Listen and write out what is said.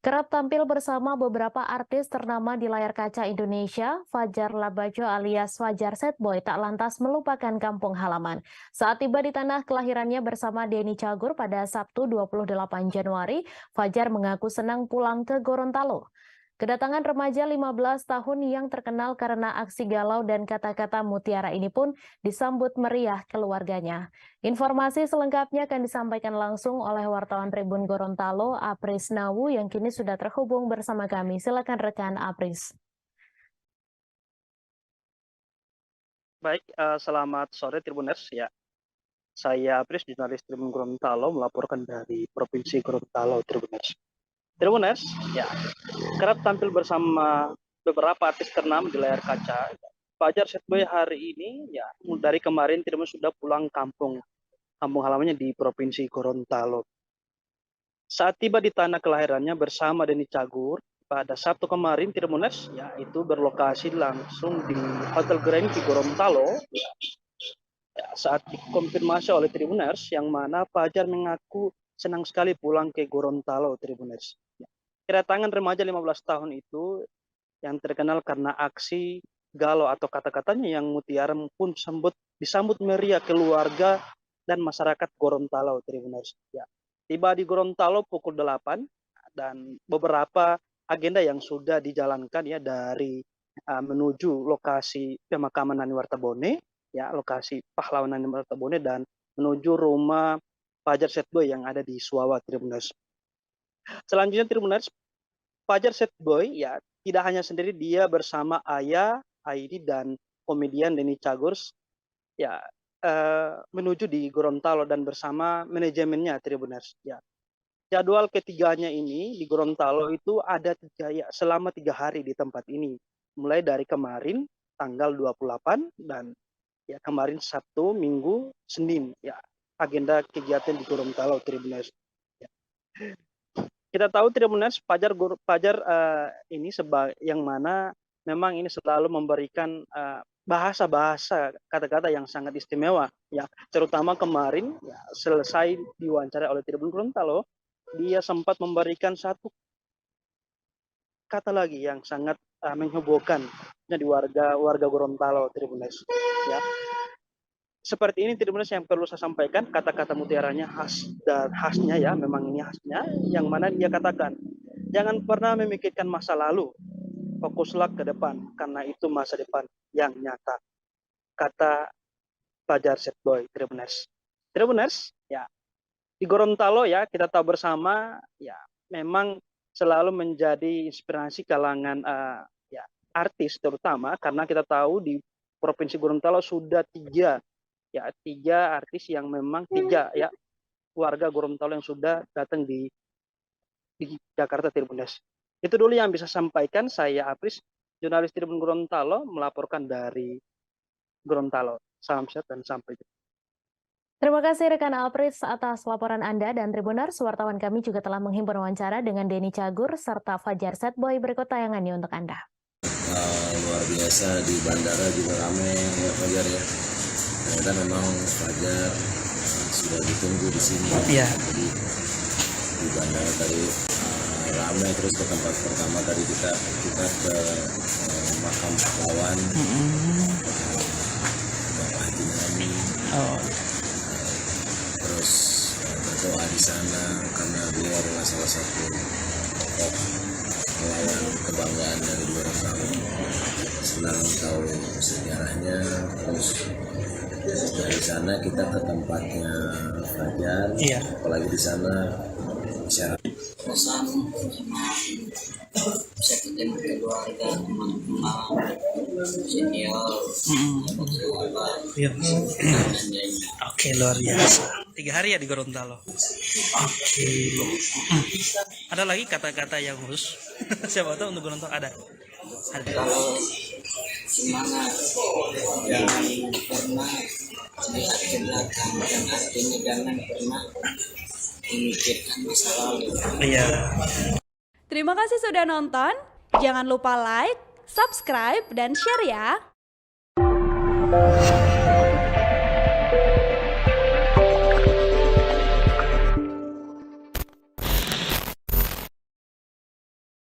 Kerap tampil bersama beberapa artis ternama di layar kaca Indonesia, Fajar Labajo alias Fajar Setboy tak lantas melupakan kampung halaman. Saat tiba di tanah kelahirannya bersama Denny Cagur pada Sabtu 28 Januari, Fajar mengaku senang pulang ke Gorontalo. Kedatangan remaja 15 tahun yang terkenal karena aksi galau dan kata-kata mutiara ini pun disambut meriah keluarganya. Informasi selengkapnya akan disampaikan langsung oleh wartawan Tribun Gorontalo, Apris Nawu, yang kini sudah terhubung bersama kami. Silakan rekan Apris. Baik, selamat sore Tribuners ya. Saya Apris, jurnalis Tribun Gorontalo melaporkan dari Provinsi Gorontalo, Tribuners. Tribuners, ya, kerap tampil bersama beberapa artis ternama di layar kaca. Fajar Setboy hari ini, ya, dari kemarin Tribuners sudah pulang kampung halamannya di Provinsi Gorontalo. Saat tiba di tanah kelahirannya bersama Denny Cagur pada Sabtu kemarin, Tribuners, ya, itu berlokasi langsung di Hotel Grand di Gorontalo. Ya, saat dikonfirmasi oleh Tribuners, yang mana Fajar mengaku senang sekali pulang ke Gorontalo, Tribuners. Ya. Kedatangan remaja 15 tahun itu yang terkenal karena aksi galau atau kata-katanya yang mutiara pun disambut meriah keluarga dan masyarakat Gorontalo, Tribuners. Ya. Tiba di Gorontalo pukul 8 dan beberapa agenda yang sudah dijalankan ya dari menuju lokasi pemakaman Nani Wartabone, ya lokasi pahlawan Nani Wartabone, dan menuju rumah Fajar Setboy yang ada di Suawa, Tribuners. Selanjutnya Tribuners, Fajar Setboy ya tidak hanya sendiri, dia bersama ayah, Aidi, dan komedian Denny Cagur ya menuju di Gorontalo dan bersama manajemennya, Tribuners. Ya. Jadwal ketiganya ini di Gorontalo itu ada selama 3 hari di tempat ini. Mulai dari kemarin tanggal 28 dan ya kemarin Sabtu, Minggu, Senin ya agenda kegiatan di Gorontalo, Tribuners. Ya. Kita tahu Tribuners, Fajar ini yang mana memang ini selalu memberikan bahasa-bahasa kata-kata yang sangat istimewa ya, terutama kemarin ya, selesai diwawancara oleh Tribun Gorontalo, dia sempat memberikan satu kata lagi yang sangat menghebohkan di warga Gorontalo, Tribuners ya. Seperti ini Tribuners yang perlu saya sampaikan, kata-kata mutiaranya khasnya ya, memang ini khasnya, yang mana dia katakan, jangan pernah memikirkan masa lalu, fokuslah ke depan, karena itu masa depan yang nyata. Kata Fajar Setboy, Tribuners. Tribuners, ya, di Gorontalo ya, kita tahu bersama, ya, memang selalu menjadi inspirasi kalangan ya, artis terutama, karena kita tahu di Provinsi Gorontalo sudah tiga artis yang memang ya warga Gorontalo yang sudah datang di Jakarta, Tribuners. Itu dulu yang bisa sampaikan. Saya Apris, jurnalis Tribun Gorontalo, melaporkan dari Gorontalo. Salam sehat dan sampai jumpa. Terima kasih rekan Apris atas laporan Anda, dan Tribuners, wartawan kami juga telah menghimpun wawancara dengan Denny Cagur serta Fajar Setboy. Berikut tayangannya untuk Anda. Luar biasa, di bandara juga ramai ya Fajar ya. Ternyata memang Fajar sudah ditunggu di sini. Iya. Jadi di bandara tadi ramai, terus ke tempat pertama tadi kita ke makam pahlawan Bapak Haji Nami. Terus berdoa di sana karena beliau adalah salah satu tokoh pahlawan kebanggaan dari Gorontalo. Senang tahu sejarahnya. Terus dari sana kita ke tempatnya Fajar. Iya. Apalagi di sana masyarakat bersama bisa ketemu keluarga, teman-teman, senior, Iya. Oke, luar biasa. 3 hari ya di Gorontalo. Oke. Ada lagi kata-kata yang khusus? Siapa tahu untuk Gorontalo ada. kalau semangat, jangan pernah lihat ke belakang, dan artinya jangan pernah memikirkan masa lalu. Iya. Terima kasih sudah nonton. Jangan lupa like, subscribe, dan share ya.